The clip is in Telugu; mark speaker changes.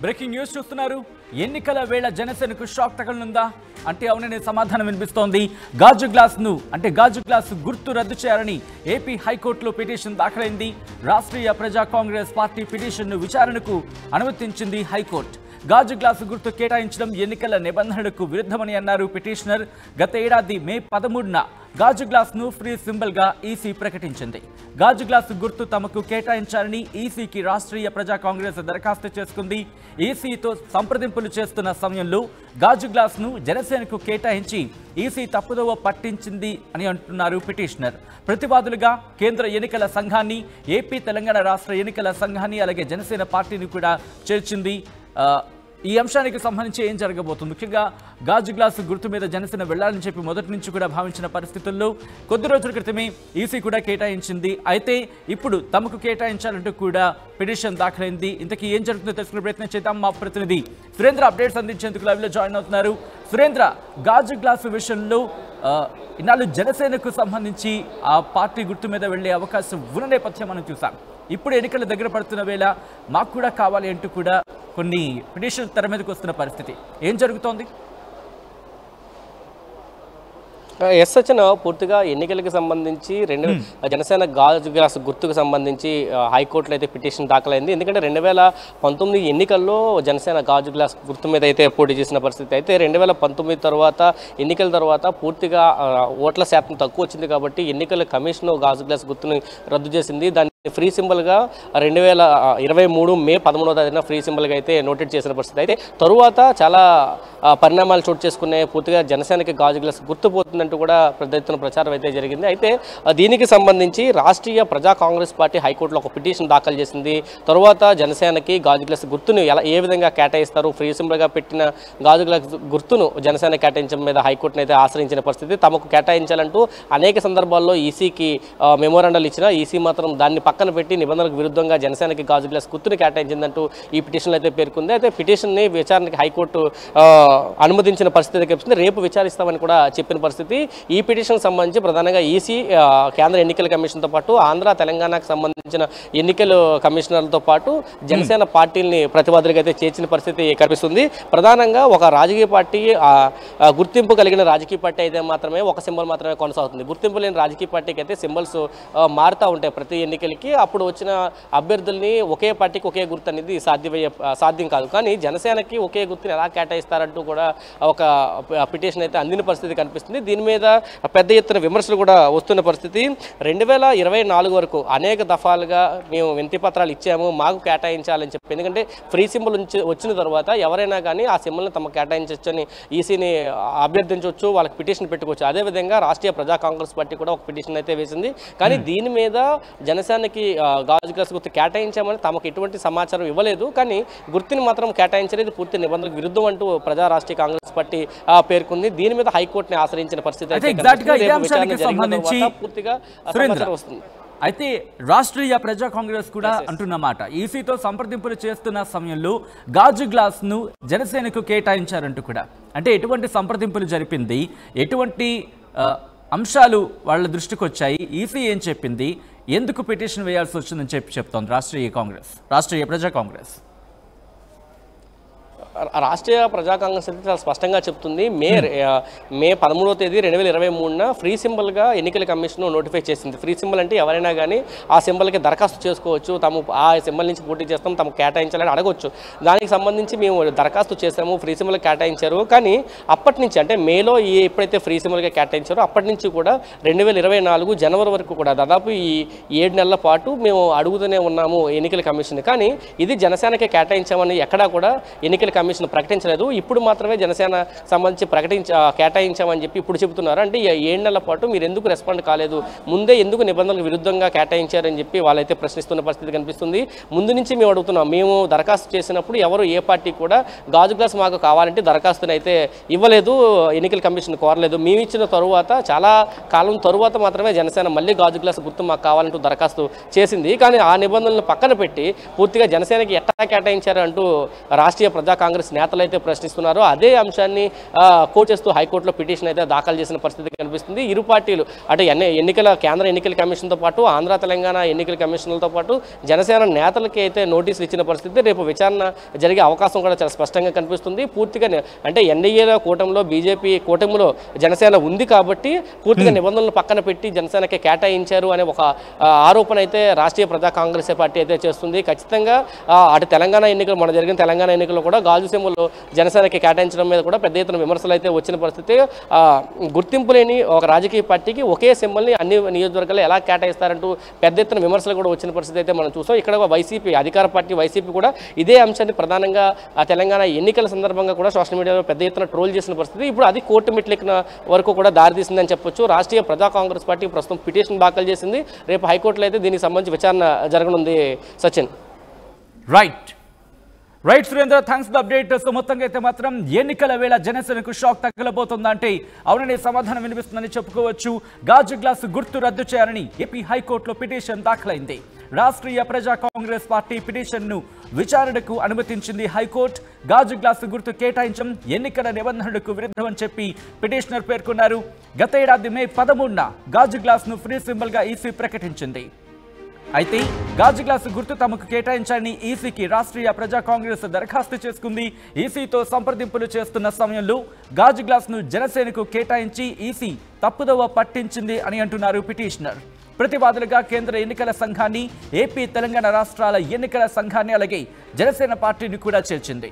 Speaker 1: బ్రేకింగ్ న్యూస్ చూస్తున్నారు. ఎన్నికల వేళ జనసేనకు షాక్ తగలనుందా అంటే అవుననే సమాధానం వినిపిస్తోంది. గాజు గ్లాస్ గుర్తు రద్దు చేయాలని ఏపీ హైకోర్టులో పిటిషన్ దాఖలైంది. రాష్ట్రీయ ప్రజా కాంగ్రెస్ పార్టీ పిటిషన్ను విచారణకు అనుమతించింది హైకోర్టు. గాజు గ్లాసు గుర్తు కేటాయించడం ఎన్నికల నిబంధనలకు విరుద్ధమని అన్నారు పిటిషనర్. గత ఏడాది మే 13న గాజు గ్లాస్ను ఫ్రీ సింబల్గా ఈసీ ప్రకటించింది. గాజు గ్లాసు గుర్తు తమకు కేటాయించాలని ఈసీకి రాష్ట్రీయ ప్రజా కాంగ్రెస్ దరఖాస్తు చేసుకుంది. ఈసీతో సంప్రదింపులు చేస్తున్న సమయంలో గాజు గ్లాస్ను జనసేనకు కేటాయించి ఈసీ తప్పుదోవ పట్టించింది అని అంటున్నారు పిటిషనర్. ప్రతివాదులుగా కేంద్ర ఎన్నికల సంఘాన్ని, ఏపీ తెలంగాణ రాష్ట్ర ఎన్నికల సంఘాన్ని, అలాగే జనసేన పార్టీని కూడా చేర్చింది. ఈ అంశానికి సంబంధించి ఏం జరగబోతుంది, ముఖ్యంగా గాజు గ్లాసు గుర్తు మీద జనసేన వెళ్లాలని చెప్పి మొదటి నుంచి కూడా భావించిన పరిస్థితుల్లో కొద్ది రోజుల క్రితమే ఈసీ కూడా కేటాయించింది. అయితే ఇప్పుడు తమకు కేటాయించాలంటూ కూడా పిటిషన్ దాఖలైంది. ఇంతకీ ఏం జరుగుతుందో తెలుసుకునే ప్రయత్నం చేద్దాం. మా ప్రతినిధి సురేంద్ర అప్డేట్స్ అందించేందుకు లైవ్లో జాయిన్ అవుతున్నారు. సురేంద్ర, గాజు గ్లాసు విషయంలో ఇన్నాళ్ళు జనసేనకు సంబంధించి ఆ పార్టీ గుర్తు మీద వెళ్లే అవకాశం ఉన్న నేపథ్యం మనం చూసాం. ఇప్పుడు ఎన్నికల దగ్గర పడుతున్న వేళ మాకు కూడా కావాలి అంటూ కూడా కొన్ని పిటిషన్ తెర మీదకి వస్తున్న పరిస్థితి ఏం జరుగుతోంది?
Speaker 2: సచిన పూర్తిగా ఎన్నికలకు సంబంధించి జనసేన గాజు గ్లాస్ గుర్తుకు సంబంధించి హైకోర్టులో అయితే పిటిషన్ దాఖలైంది. ఎందుకంటే 2019 ఎన్నికల్లో జనసేన గాజు గ్లాస్ గుర్తు మీద అయితే పోటీ చేసిన పరిస్థితి. అయితే 2019 తర్వాత ఎన్నికల తర్వాత పూర్తిగా ఓట్ల శాతం తక్కువ వచ్చింది కాబట్టి ఎన్నికల కమిషన్ గాజు గ్లాస్ గుర్తుని రద్దు చేసింది. దాన్ని ఫ్రీ సింబల్గా 2023 మే 13న ఫ్రీ సింబల్గా అయితే నోటెడ్ చేసిన పరిస్థితి. అయితే తరువాత చాలా పరిణామాలు చోటు చేసుకున్నాయి. పూర్తిగా జనసేనకి గాజు గ్లాస్ గుర్తుపోతుందంటూ కూడా పెద్ద ఎత్తున ప్రచారం అయితే జరిగింది. అయితే దీనికి సంబంధించి రాష్ట్రీయ ప్రజా కాంగ్రెస్ పార్టీ హైకోర్టులో ఒక పిటిషన్ దాఖలు చేసింది. తరువాత జనసేనకి గాజు గ్లాస్ గుర్తును ఏ విధంగా కేటాయిస్తారు, ఫ్రీ సింబల్గా పెట్టిన గాజు గ్లాస్ గుర్తును జనసేన కేటాయించడం మీద హైకోర్టును అయితే ఆశ్రయించిన పరిస్థితి. తమకు కేటాయించాలంటూ అనేక సందర్భాల్లో ఈసీకి మెమోరాండాలు ఇచ్చినా ఈసీ మాత్రం దాన్ని పక్కన పెట్టి నిబంధనలకు విరుద్ధంగా జనసేనకి గాజు గ్లాస్ గుర్తుని కేటాయించిందంటూ ఈ పిటిషన్లో అయితే పేర్కొంది. అయితే పిటిషన్ని విచారణకి హైకోర్టు అనుమతించిన పరిస్థితి కనిపిస్తుంది. రేపు విచారిస్తామని కూడా చెప్పిన పరిస్థితి. ఈ పిటిషన్ సంబంధించి ప్రధానంగా ఈసీ, కేంద్ర ఎన్నికల కమిషన్తో పాటు ఆంధ్ర, తెలంగాణకు సంబంధించిన ఎన్నికల కమిషనర్లతో పాటు జనసేన పార్టీని ప్రతివాదులుగా అయితే చేర్చిన పరిస్థితి కనిపిస్తుంది. ప్రధానంగా ఒక రాజకీయ పార్టీ, గుర్తింపు కలిగిన రాజకీయ పార్టీ అయితే మాత్రమే ఒక సింబల్ మాత్రమే కొనసాగుతుంది. గుర్తింపు లేని రాజకీయ పార్టీకి అయితే సింబల్స్ మారుతూ ఉంటాయి ప్రతి ఎన్నికలకి. అప్పుడు వచ్చిన అభ్యర్థుల్ని ఒకే పార్టీకి ఒకే గుర్తు అనేది సాధ్యం కాదు. కానీ జనసేనకి ఒకే గుర్తుని ఎలా కేటాయిస్తారంటూ కూడా ఒక పిటిషన్ అయితే అందిన పరిస్థితి కనిపిస్తుంది. దీని మీద పెద్ద ఎత్తున విమర్శలు కూడా వస్తున్న పరిస్థితి. 2024 వరకు అనేక దఫాలుగా మేము వినతి పత్రాలు ఇచ్చాము, మాకు కేటాయించాలని చెప్పి. ఎందుకంటే ఫ్రీ సింబల్ వచ్చిన తర్వాత ఎవరైనా కానీ ఆ సింబల్ని తమకు కేటాయించవచ్చని ఈసీని అభ్యర్థించవచ్చు, వాళ్ళకి పిటిషన్ పెట్టుకోవచ్చు. అదేవిధంగా రాష్ట్రీయ ప్రజా కాంగ్రెస్ పార్టీ కూడా ఒక పిటిషన్ అయితే వేసింది. కానీ దీని మీద జనసేనకి గాజు గ్లాస్ గుర్తు కేటాయించామని తమకు ఎటువంటి సమాచారం ఇవ్వలేదు. కానీ గుర్తుని మాత్రం కేటాయించలేదు, పూర్తి నిబంధనలకు విరుద్ధం అంటూ ప్రజా రాష్ట్రీయ కాంగ్రెస్ పార్టీ పేర్కొంది. దీని మీద హైకోర్టుని ఆశ్రయించిన పరిస్థితి వస్తుంది.
Speaker 1: అయితే రాష్ట్రీయ ప్రజా కాంగ్రెస్ కూడా అంటున్నమాట, ఈసీతో సంప్రదింపులు చేస్తున్న సమయంలో గాజు గ్లాస్ ను జనసేనకు కేటాయించారంటూ కూడా. అంటే ఎటువంటి సంప్రదింపులు జరిపింది, ఎటువంటి అంశాలు వాళ్ళ దృష్టికి వచ్చాయి, ఈసీ ఏం చెప్పింది, ఎందుకు పిటిషన్ వేయాల్సి వచ్చిందని చెప్తోంది రాష్ట్రీయ ప్రజా కాంగ్రెస్.
Speaker 2: రాష్ట్రీయ ప్రజా కాంగ్రెస్ అయితే చాలా స్పష్టంగా చెప్తుంది. మే 13వ తేదీ 2023న ఫ్రీ సింబల్గా ఎన్నికల కమిషన్ నోటిఫై చేసింది. ఫ్రీ సింబల్ అంటే ఎవరైనా కానీ ఆ సింబల్కి దరఖాస్తు చేసుకోవచ్చు, తాము ఆ సింబల్ నుంచి పోటీ చేస్తాం, తమకు కేటాయించాలని అడగవచ్చు. దానికి సంబంధించి మేము దరఖాస్తు చేసాము, ఫ్రీ సింబల్ కేటాయించారు. కానీ అప్పటి నుంచి, అంటే మేలో ఎప్పుడైతే ఫ్రీ సింబల్గా కేటాయించారో అప్పటి నుంచి కూడా 2024 జనవరి వరకు కూడా దాదాపు ఈ 7 నెలల పాటు మేము అడుగుతూనే ఉన్నాము ఎన్నికల కమిషన్. కానీ ఇది జనసేనకే కేటాయించామని ఎక్కడా కూడా ఎన్నికల కమిషన్ ప్రకటించలేదు. ఇప్పుడు మాత్రమే జనసేన సంబంధించి కేటాయించామని చెప్పి ఇప్పుడు చెబుతున్నారు. అంటే 7 నెలల పాటు మీరు ఎందుకు రెస్పాండ్ కాలేదు, ముందే ఎందుకు నిబంధనలకు విరుద్ధంగా కేటాయించారని చెప్పి వాళ్ళైతే ప్రశ్నిస్తున్న పరిస్థితి కనిపిస్తుంది. ముందు నుంచి మేము అడుగుతున్నాం, మేము దరఖాస్తు చేసినప్పుడు ఎవరు ఏ పార్టీ కూడా గాజు గ్లాస్ మాకు కావాలంటే దరఖాస్తుని అయితే ఇవ్వలేదు, ఎన్నికల కమిషన్ కోరలేదు. మేము ఇచ్చిన తరువాత చాలా కాలం తరువాత మాత్రమే జనసేన మళ్ళీ గాజు గ్లాస్ గుర్తు మాకు కావాలంటూ దరఖాస్తు చేసింది. కానీ ఆ నిబంధనలను పక్కన పెట్టి పూర్తిగా జనసేనకి ఎట్లా కేటాయించారు అంటూ రాష్ట్రీయ ప్రజా కాంగ్రెస్ కాంగ్రెస్ నేతలు అయితే ప్రశ్నిస్తున్నారో అదే అంశాన్ని కోట్ చేస్తూ హైకోర్టులో పిటిషన్ అయితే దాఖలు చేసిన పరిస్థితి కనిపిస్తుంది. ఇరు పార్టీలు అటు కేంద్ర ఎన్నికల కమిషన్తో పాటు ఆంధ్ర తెలంగాణ ఎన్నికల కమిషన్లతో పాటు జనసేన నేతలకి అయితే నోటీసులు ఇచ్చిన పరిస్థితి. రేపు విచారణ జరిగే అవకాశం కూడా చాలా స్పష్టంగా కనిపిస్తుంది. పూర్తిగా అంటే ఎన్డీఏలో కూటమిలో బీజేపీ కూటమిలో జనసేన ఉంది కాబట్టి పూర్తిగా నిబంధనలు పక్కన పెట్టి జనసేనకి కేటాయించారు అనే ఒక ఆరోపణ అయితే రాష్ట్రీయ ప్రజా కాంగ్రెస్ పార్టీ అయితే చేస్తుంది. ఖచ్చితంగా అటు తెలంగాణ ఎన్నికలు మన జరిగిన తెలంగాణ ఎన్నికల్లో కూడా గాజు సెమ్ములు జనసేనకి కేటాయించడం మీద కూడా పెద్ద ఎత్తున విమర్శలు అయితే వచ్చిన పరిస్థితి. గుర్తింపు లేని ఒక రాజకీయ పార్టీకి ఒకే సింబల్ని అన్ని నియోజకవర్గాలు ఎలా కేటాయిస్తారంటూ పెద్ద ఎత్తున విమర్శలు కూడా వచ్చిన పరిస్థితి అయితే మనం చూసాం. ఇక్కడ వైసీపీ అధికార పార్టీ వైసీపీ కూడా ఇదే అంశాన్ని ప్రధానంగా తెలంగాణ ఎన్నికల సందర్భంగా కూడా సోషల్ మీడియాలో పెద్ద ఎత్తున ట్రోల్ చేసిన పరిస్థితి. ఇప్పుడు అది కోర్టు మెట్లెక్కిన వరకు కూడా దారితీసిందని చెప్పొచ్చు. రాష్ట్రీయ ప్రజా కాంగ్రెస్ పార్టీ ప్రస్తుతం పిటిషన్ దాఖలు చేసింది. రేపు హైకోర్టులో అయితే దీనికి సంబంధించి విచారణ జరగనుంది. Sachin.
Speaker 1: Right Surendra, thanks for update. So మొత్తంగా అయితే మాత్రం ఎన్నికల వేళ జనసేనకు షాక్ తగలబోతుందంటే అవుననే సమాధానం వినిపిస్తుందని చెప్పుకోవచ్చు. గాజు గ్లాసు గుర్తు రద్దు చేయాలని ఏపీ హైకోర్టులో పిటిషన్ దాఖలైంది. రాష్ట్రీయ ప్రజా కాంగ్రెస్ పార్టీ పిటిషన్ను విచారణకు అనుమతించింది హైకోర్టు. గాజు గ్లాసు గుర్తు కేటాయించడం ఎన్నికల నిబంధనలకు విరుద్ధమని చెప్పి పిటిషనర్ పేర్కొన్నారు. గత ఏడాది మే 13న గాజు గ్లాసును ఫ్రీ సింబల్గా ఈసీ ప్రకటించింది. అయితే గాజు గ్లాసు గుర్తు తమకు కేటాయించాలని ఈసీకి రాష్ట్రీయ ప్రజా కాంగ్రెస్ దరఖాస్తు చేసుకుంది. ఈసీతో సంప్రదింపులు చేస్తున్న సమయంలో గాజు గ్లాసును జనసేనకు కేటాయించి ఈసీ తప్పుదోవ పట్టించింది అని అంటున్నారు పిటిషనర్. ప్రతివాదులుగా కేంద్ర ఎన్నికల సంఘాన్ని, ఏపీ తెలంగాణ రాష్ట్రాల ఎన్నికల సంఘాన్ని అలాగే జనసేన పార్టీని కూడా చేర్చింది.